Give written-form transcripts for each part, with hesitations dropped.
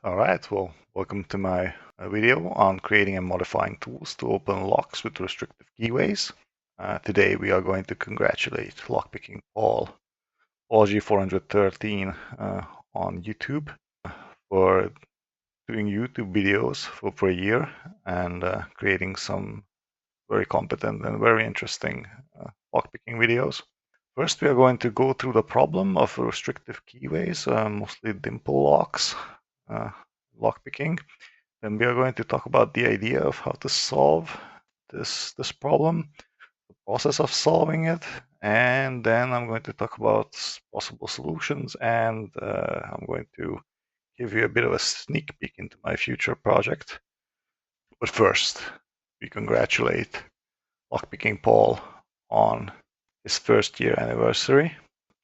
All right, well, welcome to my video on creating and modifying tools to open locks with restrictive keyways. Today we are going to congratulate lockpicking Paul G413 on YouTube for doing YouTube videos for a year and creating some very competent and very interesting lockpicking videos. First, we are going to go through the problem of restrictive keyways, mostly dimple locks, uh, lockpicking. Then we are going to talk about the idea of how to solve this problem, the process of solving it, and then I'm going to talk about possible solutions, and I'm going to give you a bit of a sneak peek into my future project. But first, we congratulate Lockpicking Paul on his first year anniversary.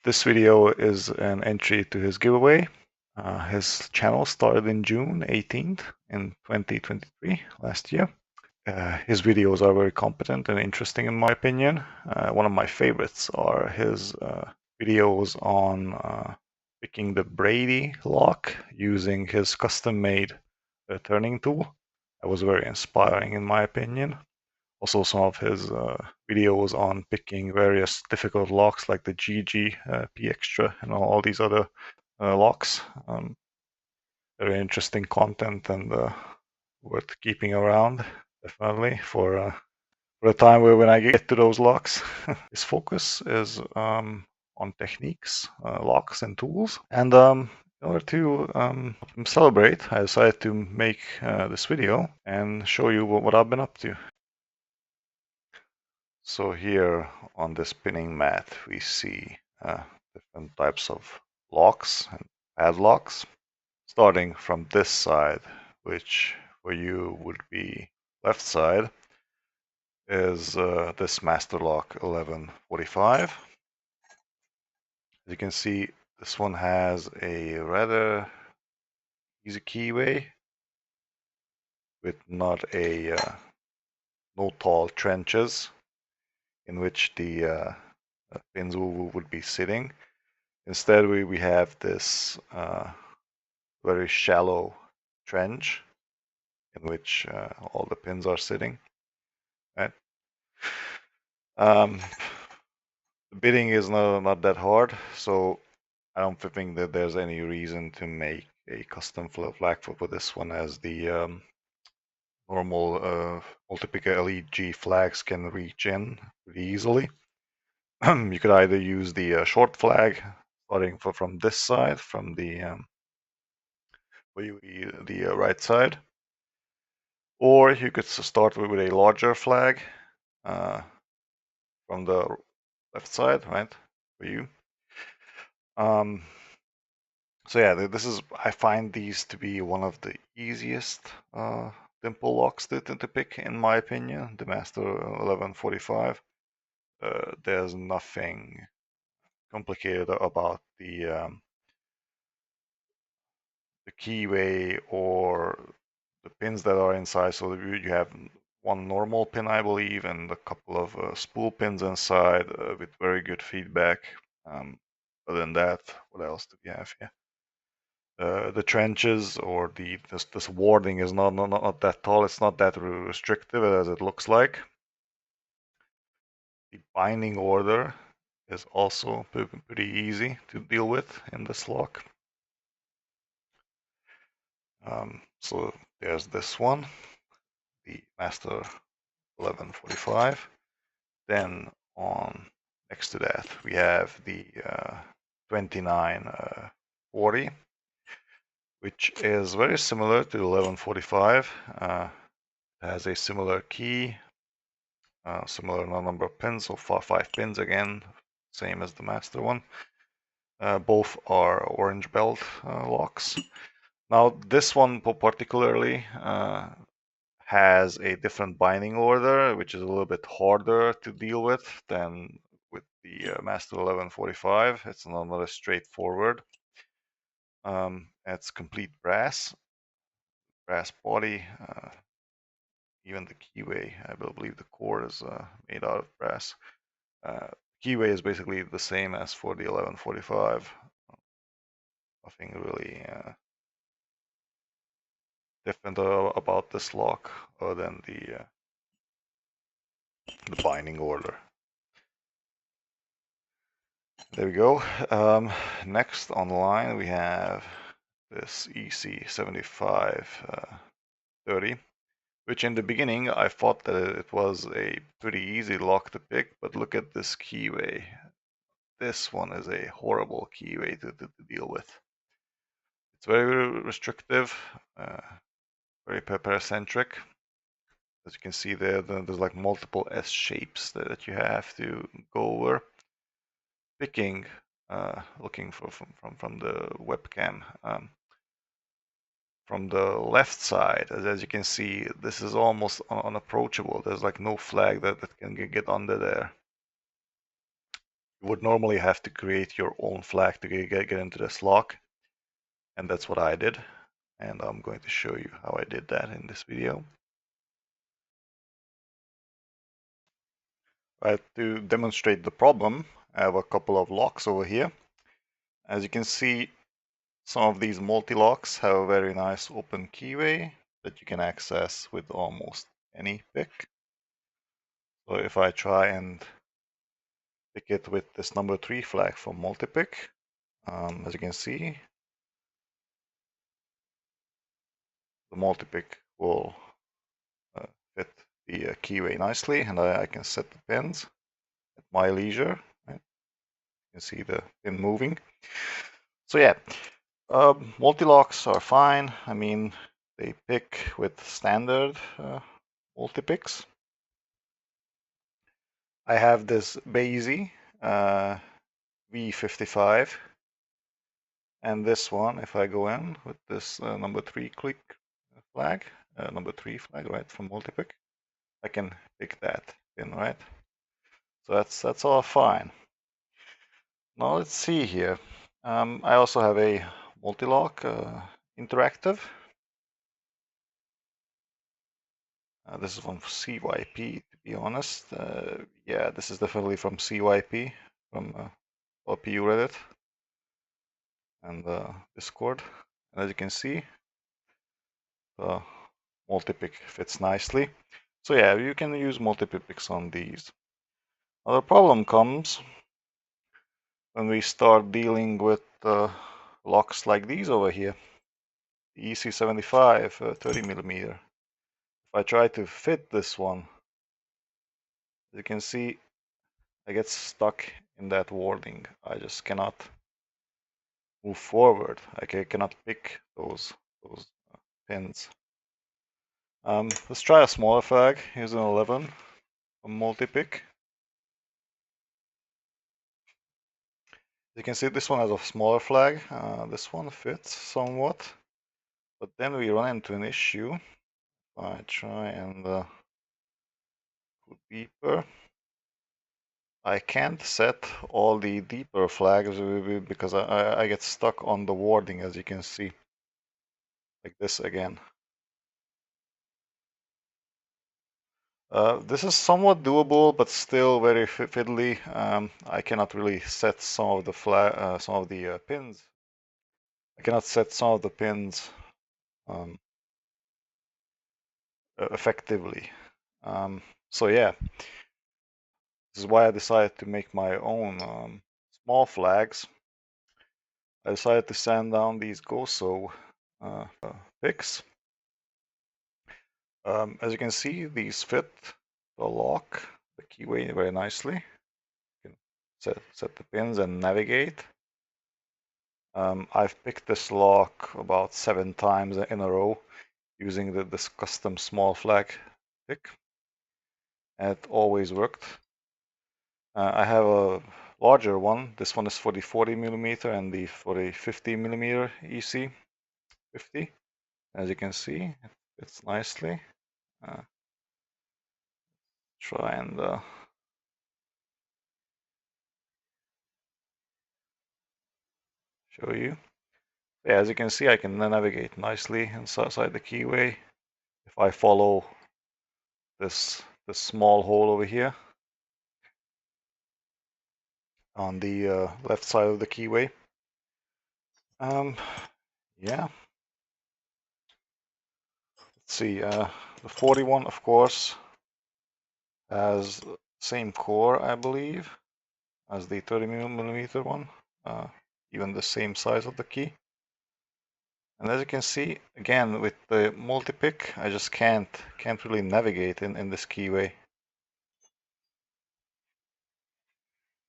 This video is an entry to his giveaway. His channel started in June 18th in 2023, last year. His videos are very competent and interesting in my opinion. One of my favorites are his videos on picking the Brady lock using his custom-made turning tool. That was very inspiring in my opinion. Also some of his videos on picking various difficult locks like the GG, P Extra, and all these other locks. Very interesting content and worth keeping around, definitely, for the time when I get to those locks. His focus is on techniques, locks, and tools. And in order to celebrate, I decided to make this video and show you what I've been up to. So here on this pinning mat, we see different types of locks and padlocks, starting from this side, which for you would be left side, is this master lock 1145. As you can see, this one has a rather easy keyway with no tall trenches in which the pins would be sitting. Instead, we have this very shallow trench in which all the pins are sitting. Right? The bidding is not that hard, so I don't think that there's any reason to make a custom flag for this one, as the normal multi-picker LEG flags can reach in pretty easily. You could either use the short flag starting from this side, from the right side, or you could start with a larger flag from the left side, right, for you. So yeah, this is, I find these to be one of the easiest dimple locks to pick, in my opinion. The Master 1145. There's nothing complicated about the keyway or the pins that are inside. So you have one normal pin, I believe, and a couple of spool pins inside with very good feedback. Other than that, what else do we have here? The trenches or this warding is not that tall. It's not that restrictive as it looks like. The binding order is also pretty easy to deal with in this lock. So there's this one, the Master 1145. Then on next to that we have the 2940, which is very similar to 1145. Has a similar key, similar number of pins, so 5 pins again, same as the master one. Both are orange belt locks. Now this one particularly has a different binding order, which is a little bit harder to deal with than with the Master 1145. It's not as straightforward. It's complete brass body. Even the keyway, I believe the core is made out of brass. Keyway is basically the same as for the 1145. Nothing really different about this lock other than the binding order. There we go. Next on the line we have this EC7530, which in the beginning I thought that it was a pretty easy lock to pick, but look at this keyway. This one is a horrible keyway to deal with. It's very restrictive, very paracentric. As you can see there, there's like multiple S shapes that you have to go over. Picking, looking from the webcam, from the left side, as you can see, this is almost unapproachable. There's like no flag that can get under there. You would normally have to create your own flag to get into this lock, and that's what I did. And I'm going to show you how I did that in this video. Right, to demonstrate the problem, I have a couple of locks over here. As you can see, some of these multi-locks have a very nice open keyway that you can access with almost any pick. So if I try and pick it with this number 3 flag from multi-pick, as you can see, the multi-pick will fit the keyway nicely, and I can set the pins at my leisure. Right? You can see the pin moving. So yeah, multi-locks are fine. I mean, they pick with standard multi-picks. I have this Basie V55, and this one, if I go in with this number 3 click flag, number 3 flag, right, from multi-pick, I can pick that pin, right? So that's all fine. Now let's see here. I also have a multi-lock interactive. This is from CYP, to be honest. Yeah, this is definitely from CYP, from LPU Reddit and Discord. And as you can see, the multi-pick fits nicely. So yeah, you can use multi-picks on these. Now the problem comes when we start dealing with locks like these over here. The EC75 30mm. If I try to fit this one, as you can see, I get stuck in that wording. I just cannot move forward. I cannot pick those pins. Let's try a smaller flag. Here's an 11, a multi-pick. You can see this one has a smaller flag. This one fits somewhat, but then we run into an issue. I try and go deeper. I can't set all the deeper flags because I get stuck on the wording, as you can see, like this again. This is somewhat doable, but still very fiddly. I cannot really set some of the pins. I cannot set some of the pins effectively. So yeah, this is why I decided to make my own small flags. I decided to sand down these GOSO picks. As you can see, these fit the lock, the keyway very nicely. You can set the pins and navigate. I've picked this lock about 7 times in a row using this custom small flag pick, and it always worked. I have a larger one. This one is for the 40mm and for the 50mm EC50. As you can see, it fits nicely. Try and show you. Yeah, as you can see, I can navigate nicely inside the keyway. If I follow this small hole over here on the left side of the keyway. Yeah. Let's see, the 41, of course, has same core, I believe, as the 30mm one, even the same size of the key. And as you can see, again, with the multi-pick, I just can't really navigate in this keyway.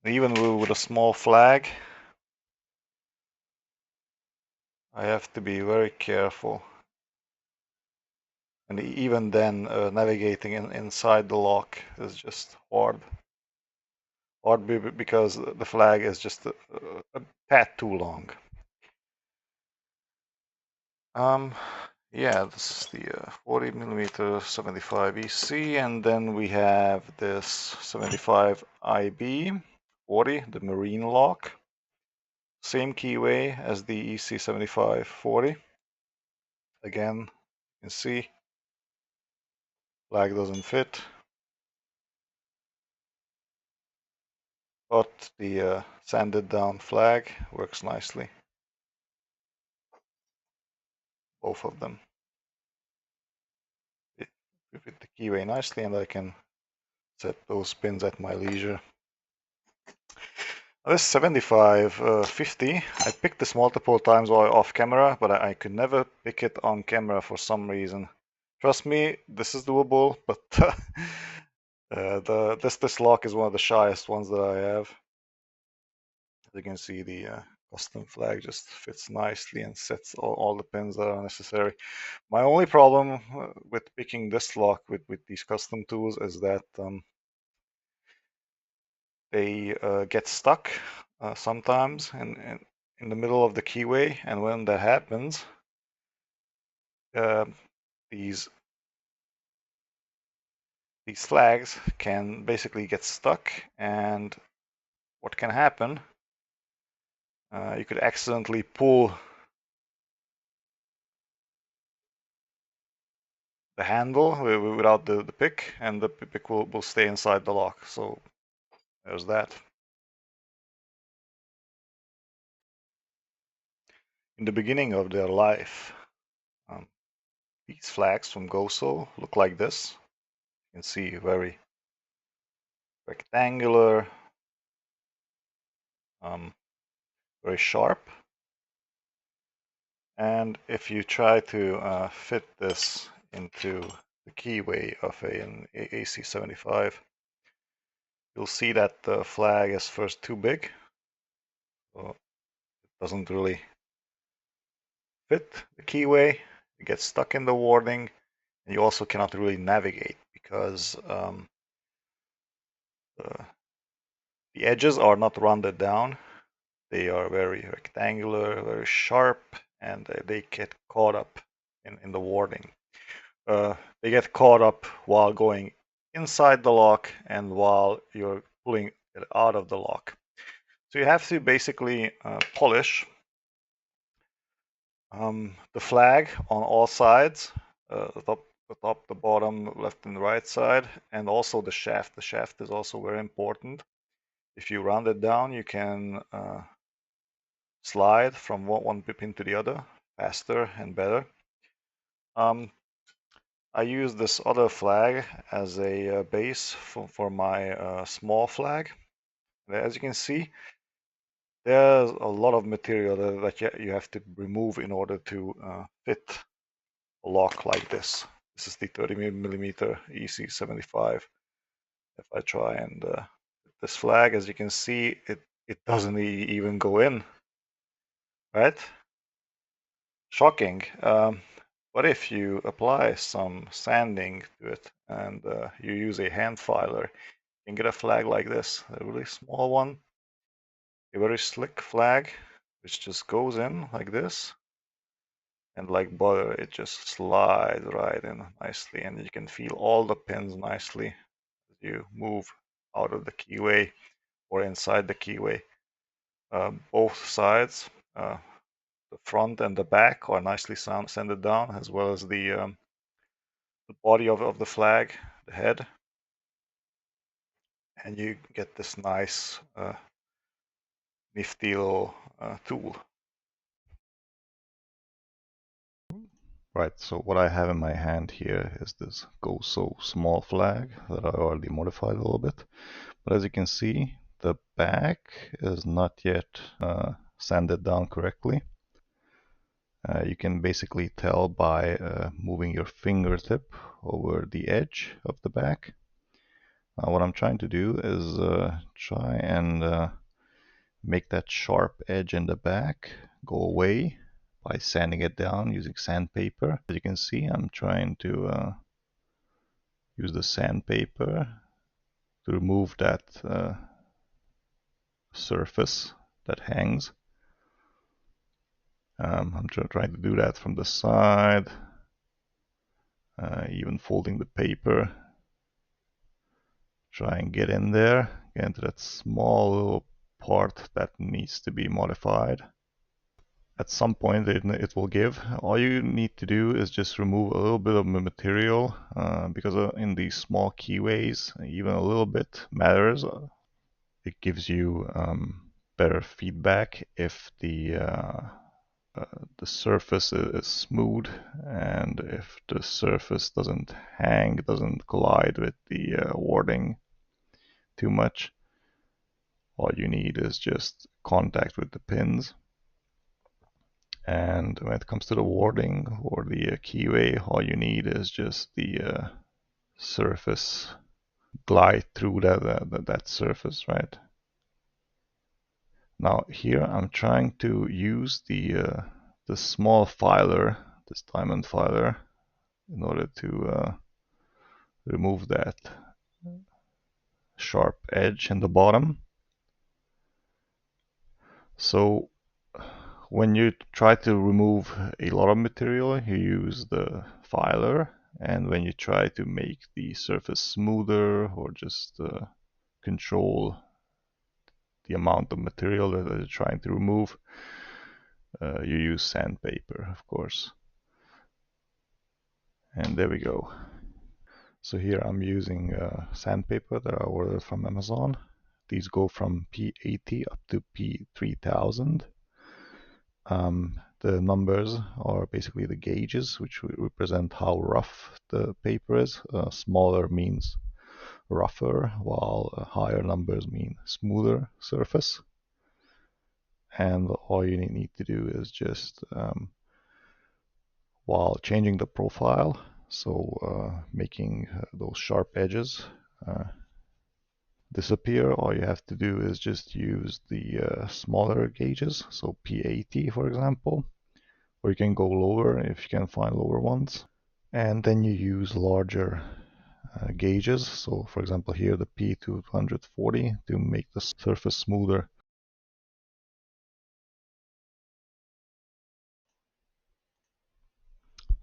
Even with a small flag, I have to be very careful. And even then, navigating inside the lock is just hard. Hard because the flag is just a tad too long. Yeah, this is the 40mm 75 EC, and then we have this 75 IB 40, the marine lock. Same keyway as the EC 7540. Again, you can see flag doesn't fit, but the sanded down flag works nicely. Both of them. It fit the keyway nicely, and I can set those pins at my leisure. This 7550, I picked this multiple times while off camera, but I could never pick it on camera for some reason. Trust me, this is doable, but this lock is one of the shyest ones that I have. As you can see, the custom flag just fits nicely and sets all the pins that are necessary. My only problem with picking this lock with these custom tools is that they get stuck sometimes in the middle of the keyway, and when that happens, these flags can basically get stuck, and what can happen, you could accidentally pull the handle without the pick, and the pick will stay inside the lock. So there's that. In the beginning of their life, these flags from GOSO look like this. You can see very rectangular, very sharp. And if you try to fit this into the keyway of an AC75, you'll see that the flag is first too big, so it doesn't really fit the keyway. It gets stuck in the warding, and you also cannot really navigate because the edges are not rounded down. They are very rectangular, very sharp, and they get caught up in the warding. They get caught up while going inside the lock and while you're pulling it out of the lock. So you have to basically polish the flag on all sides, the top, the bottom, left and right side, and also the shaft. The shaft is also very important. If you round it down, you can slide from one pin to the other faster and better. I use this other flag as a base for my small flag. As you can see, there's a lot of material that you have to remove in order to fit a lock like this. This is the 30mm EC75. If I try and this flag, as you can see, it doesn't even go in, right? Shocking. But if you apply some sanding to it and you use a hand filer, you can get a flag like this, a really small one, a very slick flag, which just goes in like this, and like butter, it just slides right in nicely, and you can feel all the pins nicely as you move out of the keyway or inside the keyway. Both sides, the front and the back, are nicely sanded down, as well as the body of the flag, the head, and you get this nice nifty little tool. Right, so what I have in my hand here is this GOSO small flag that I already modified a little bit. But as you can see, the back is not yet sanded down correctly. You can basically tell by moving your fingertip over the edge of the back. What I'm trying to do is try and make that sharp edge in the back go away by sanding it down using sandpaper. As you can see, I'm trying to use the sandpaper to remove that surface that hangs. I'm trying to do that from the side, even folding the paper. Try and get in there, get into that small little part that needs to be modified. At some point it will give. All you need to do is just remove a little bit of the material because in these small keyways, even a little bit matters. It gives you better feedback if the surface is smooth, and if the surface doesn't hang, doesn't collide with the wording too much. All you need is just contact with the pins. And when it comes to the wording or the keyway, all you need is just the surface glide through that surface, right? Now here I'm trying to use the small filer, this diamond filer, in order to remove that sharp edge in the bottom. So when you try to remove a lot of material, you use the filer, and when you try to make the surface smoother or just control the amount of material that you're trying to remove, you use sandpaper, of course. And there we go. So here I'm using sandpaper that I ordered from Amazon. These go from P80 up to P3000. The numbers are basically the gauges, which represent how rough the paper is. Smaller means rougher, while higher numbers mean smoother surface. And all you need to do is just, while changing the profile, so making those sharp edges disappear, all you have to do is just use the smaller gauges, so P80 for example, or you can go lower if you can find lower ones, and then you use larger gauges, so for example here the P240 to make the surface smoother.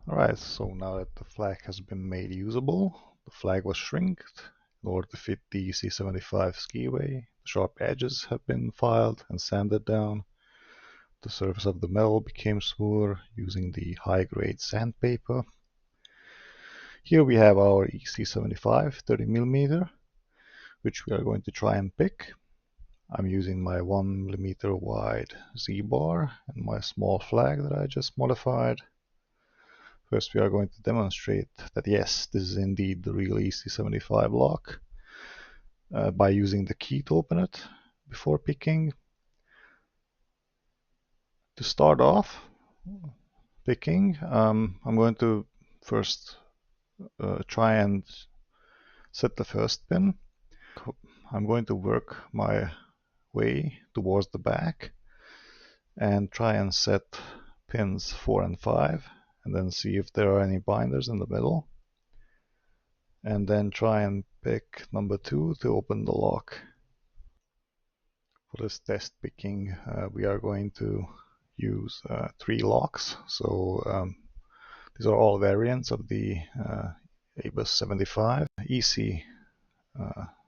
Alright, so now that the flag has been made usable, the flag was shrinked in order to fit the C75 keyway. The sharp edges have been filed and sanded down. The surface of the metal became smoother using the high-grade sandpaper. Here we have our EC75 30mm, which we are going to try and pick. I'm using my 1mm wide Z-bar and my small flag that I just modified. First we are going to demonstrate that yes, this is indeed the real EC75 lock by using the key to open it before picking. To start off picking, I'm going to first try and set the first pin. I'm going to work my way towards the back and try and set pins 4 and 5, and then see if there are any binders in the middle, and then try and pick number 2 to open the lock. For this test picking, we are going to use 3 locks, so these are all variants of the ABUS 75, EC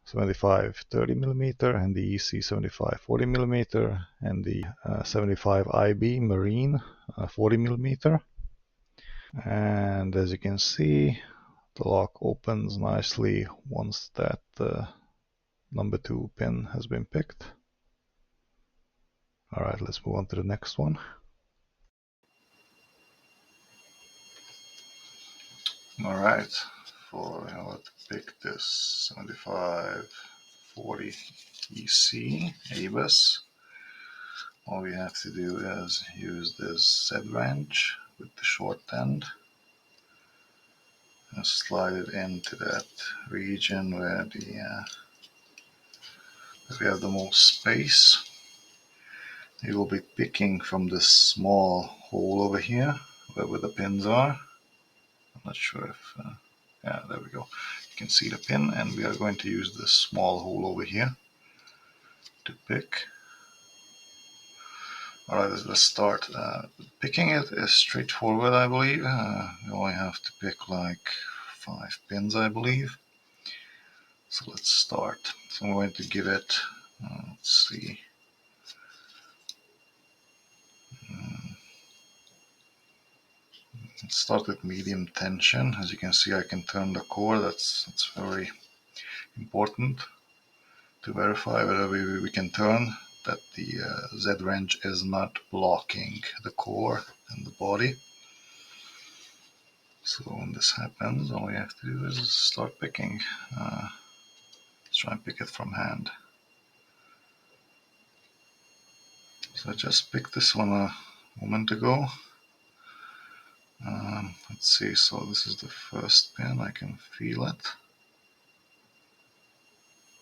75 30mm, and the EC 75 40mm, and the 75 IB Marine 40mm. And as you can see, the lock opens nicely once that number 2 pin has been picked. Alright, let's move on to the next one. Alright, let's pick this 7540 EC ABUS. All we have to do is use this Z wrench with the short end and slide it into that region where we have the most space. You will be picking from this small hole over here where the pins are. I'm not sure if, yeah, there we go. You can see the pin, and we are going to use this small hole over here to pick. Alright, let's start. Picking it is straightforward, I believe. You only have to pick like 5 pins, I believe. So let's start. So I'm going to give it, let's see, let's start with medium tension. As you can see, I can turn the core. That's very important to verify whether we can turn that the Z wrench is not blocking the core and the body. So when this happens, all we have to do is start picking. Let's try and pick it from hand. So I just picked this one a moment ago. Let's see, so this is the first pin. I can feel it.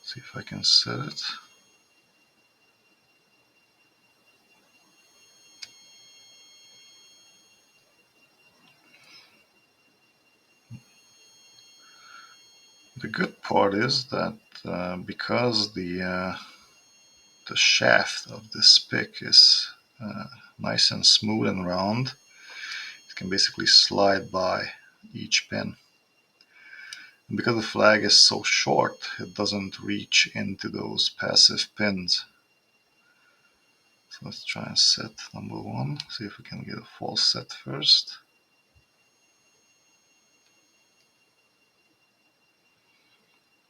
See if I can set it. The good part is that because the shaft of this pick is nice and smooth and round, it can basically slide by each pin. And because the flag is so short, it doesn't reach into those passive pins. So let's try and set number 1, see if we can get a false set first.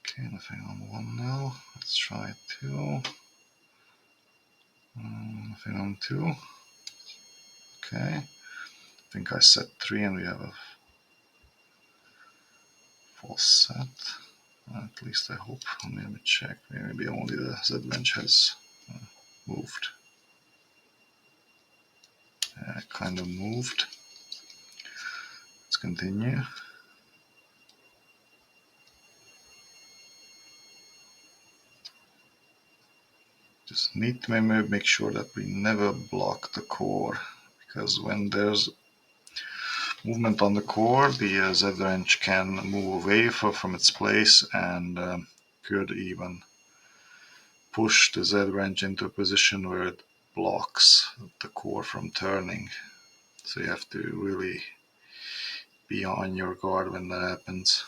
Okay, nothing on 1 now. Let's try 2. Nothing on 2. Okay, I think I set 3 and we have a false set. At least I hope. Let me check. Maybe only the Z wrench has moved. Kind of moved. Let's continue. Just need to make sure that we never block the core, because when there's movement on the core, the Z wrench can move away from its place and could even push the Z wrench into a position where it blocks the core from turning. So you have to really be on your guard when that happens.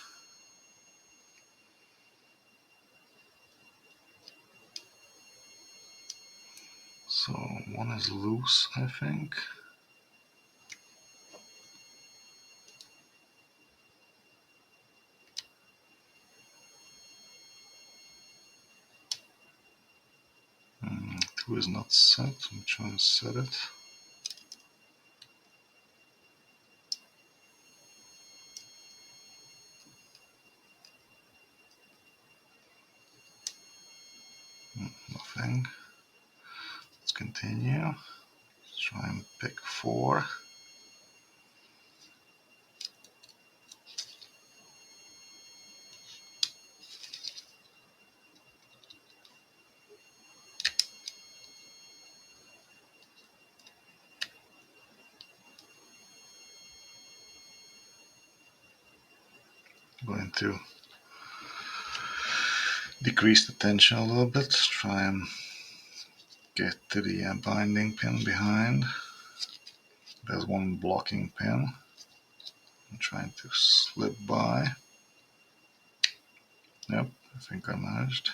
So 1 is loose, I think. And 2 is not set. I'm trying to set it. Nothing. Let's continue. Let's try and pick 4. I'm going to decrease the tension a little bit. Try and get to the binding pin behind. There's 1 blocking pin. I'm trying to slip by. Yep, I think I managed.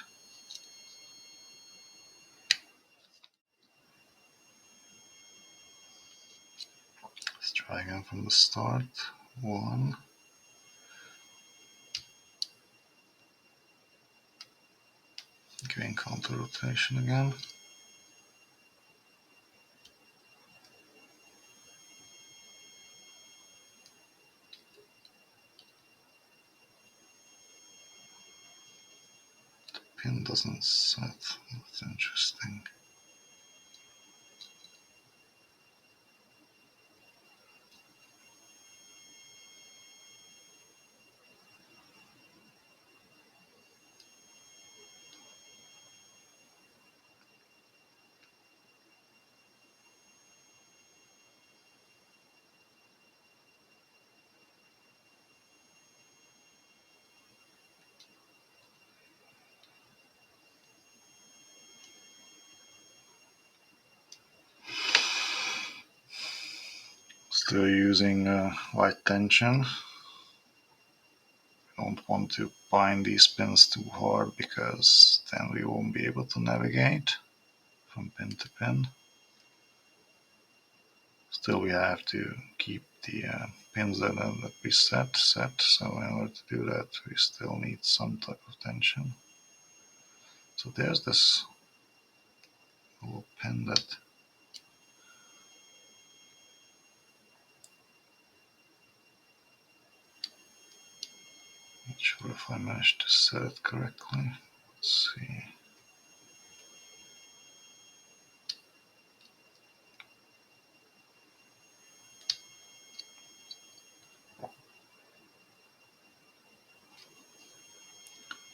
Let's try again from the start. 1. Giving counter rotation again. pin doesn't set. That's interesting. Still using light tension. Don't want to bind these pins too hard because then we won't be able to navigate from pin to pin. Still, we have to keep the pins that we set. So in order to do that, we still need some type of tension. So there's this little pin that not sure if I managed to set it correctly. Let's see.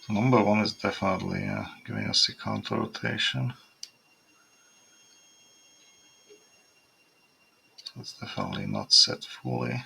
So number one is definitely giving us the counter rotation. So it's definitely not set fully.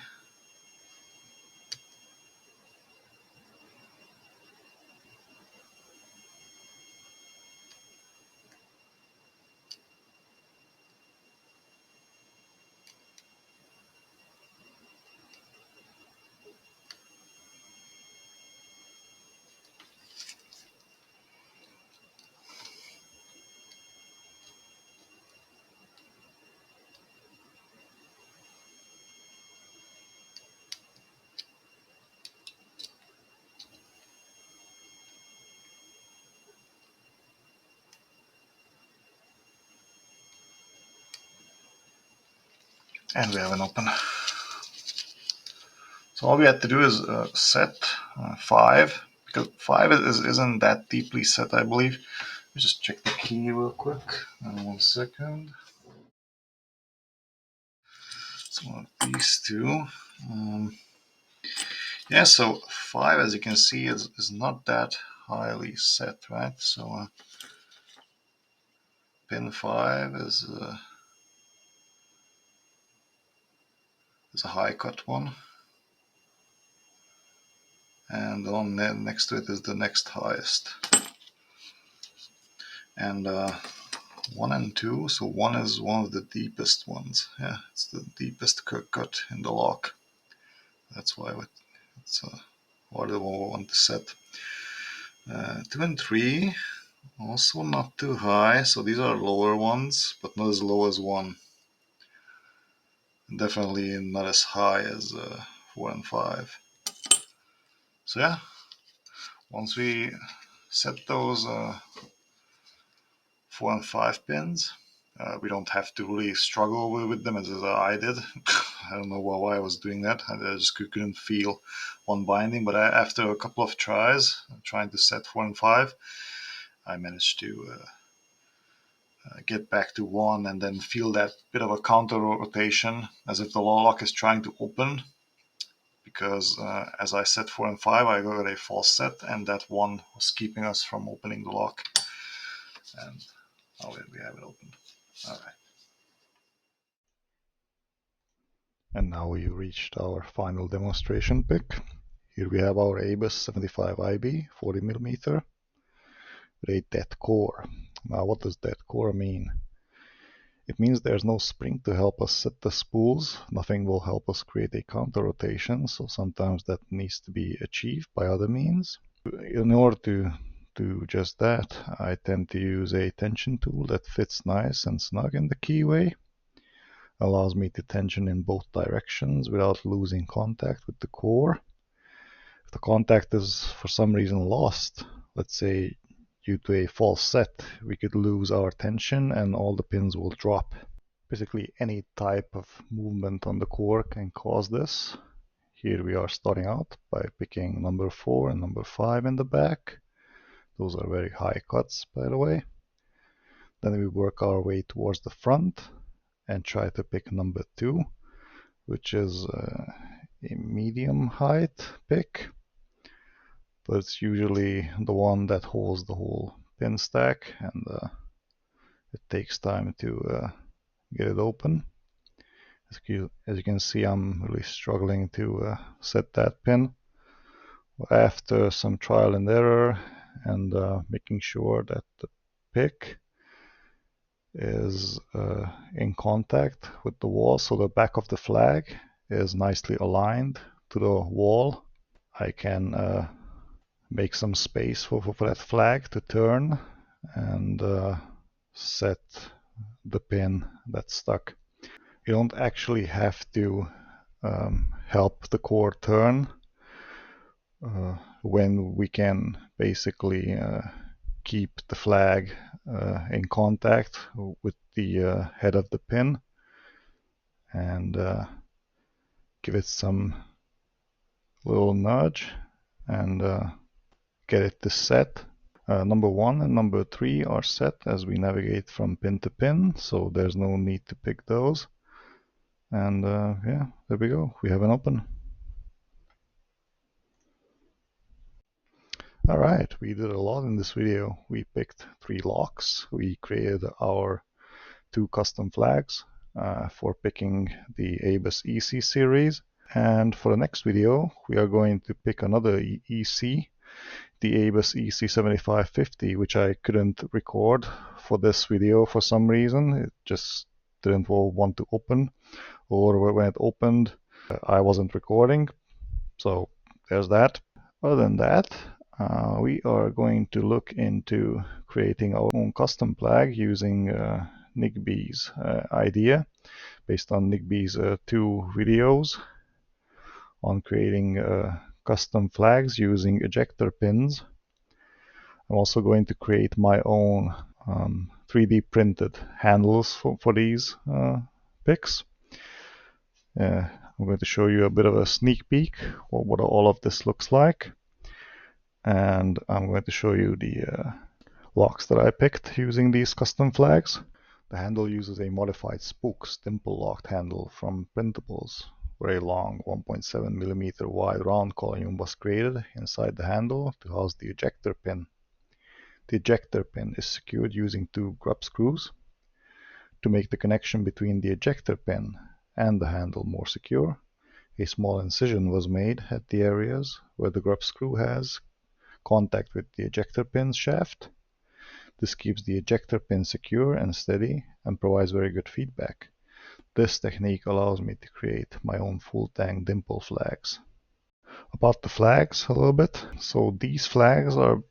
And we have an open. So all we had to do is set 5, because 5 isn't that deeply set, I believe. Let me just check the key real quick. 1 second. So one of these two. Yeah, so 5, as you can see, is not that highly set, right? So pin 5 is a high cut one. And the one next to it is the next highest. And 1 and 2, so 1 is one of the deepest ones. Yeah, it's the deepest cut in the lock. That's why it's a harder one to set. 2 and 3, also not too high, so these are lower ones, but not as low as 1. Definitely not as high as 4 and 5. So yeah, once we set those 4 and 5 pins, we don't have to really struggle with them as I did. I don't know why I was doing that. I just couldn't feel one binding. But after a couple of tries, trying to set 4 and 5, I managed to get back to 1 and then feel that bit of a counter rotation as if the lock is trying to open. Because as I set 4 and 5, I got a false set, and that 1 was keeping us from opening the lock. And now we have it open. All right. And now we reached our final demonstration pick. Here we have our ABUS 75IB 40mm with a dead core. Now what does dead core mean? It means there's no spring to help us set the spools. Nothing will help us create a counter rotation, so sometimes that needs to be achieved by other means. In order to do just that, I tend to use a tension tool that fits nice and snug in the keyway. Allows me to tension in both directions without losing contact with the core. If the contact is for some reason lost, let's say due to a false set, we could lose our tension and all the pins will drop. Basically any type of movement on the core can cause this. Here we are starting out by picking number 4 and number 5 in the back. Those are very high cuts, by the way. Then we work our way towards the front and try to pick number 2, which is a medium height pick, but it's usually the one that holds the whole pin stack, and it takes time to get it open. As you can see, I'm really struggling to set that pin. After some trial and error and making sure that the pick is in contact with the wall, so the back of the flag is nicely aligned to the wall, I can make some space for that flag to turn and set the pin that's stuck. You don't actually have to help the core turn when we can basically keep the flag in contact with the head of the pin and give it some little nudge and get it to set. Number 1 and number 3 are set as we navigate from pin to pin, so there's no need to pick those. And yeah, there we go. We have an open. Alright, we did a lot in this video. We picked 3 locks. We created our 2 custom flags for picking the ABUS EC series. And for the next video, we are going to pick another EC, the ABUS EC7550, which I couldn't record for this video for some reason. It just didn't want to open, or when it opened, I wasn't recording. So there's that. Other than that, we are going to look into creating our own custom flag using Nick B's idea, based on Nick B's 2 videos on creating custom flags using ejector pins. I'm also going to create my own 3D printed handles for these picks. I'm going to show you a bit of a sneak peek what all of this looks like. And I'm going to show you the locks that I picked using these custom flags. The handle uses a modified Spooks dimple locked handle from Printables. Very long 1.7mm wide round column was created inside the handle to house the ejector pin. The ejector pin is secured using 2 grub screws. To make the connection between the ejector pin and the handle more secure, a small incision was made at the areas where the grub screw has contact with the ejector pin shaft. This keeps the ejector pin secure and steady and provides very good feedback. This technique allows me to create my own full tank dimple flags. About the flags a little bit. So these flags are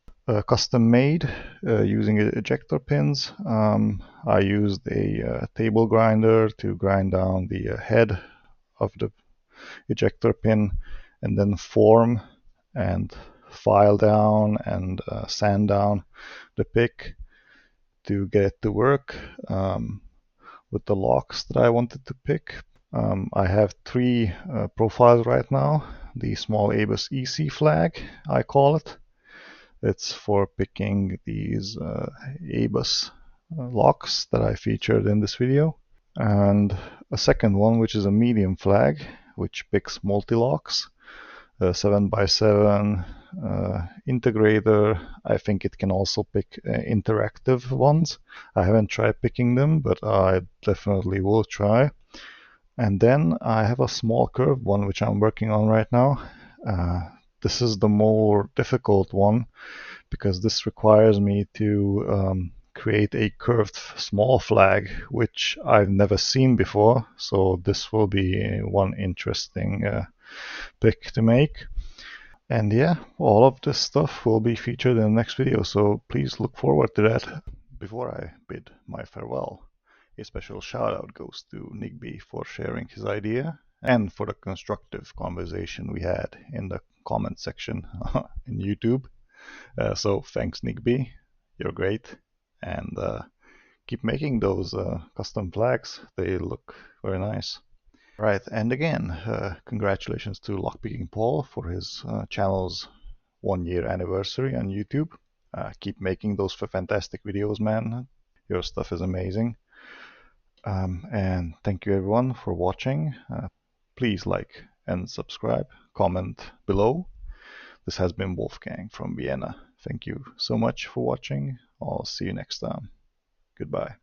custom made using ejector pins. I used a table grinder to grind down the head of the ejector pin and then form and file down and sand down the pick to get it to work with the locks that I wanted to pick. I have 3 profiles right now. The small ABUS EC flag, I call it. It's for picking these ABUS locks that I featured in this video. And a second one, which is a medium flag, which picks multi-locks. 7x7 integrator. I think it can also pick interactive ones. I haven't tried picking them, but I definitely will try. And then I have a small curved one which I'm working on right now. This is the more difficult one because this requires me to create a curved small flag, which I've never seen before. So this will be one interesting pick to make. And yeah, all of this stuff will be featured in the next video, so please look forward to that. Before I bid my farewell, a special shout out goes to Nick B for sharing his idea and for the constructive conversation we had in the comment section in YouTube. So thanks, Nick B. You're great. And keep making those custom flags. They look very nice. Right, and again, congratulations to Lockpicking Paul for his channel's 1-year anniversary on YouTube. Keep making those fantastic videos, man. Your stuff is amazing. And thank you everyone for watching. Please like and subscribe, comment below. This has been Wolfgang from Vienna. Thank you so much for watching. I'll see you next time. Goodbye.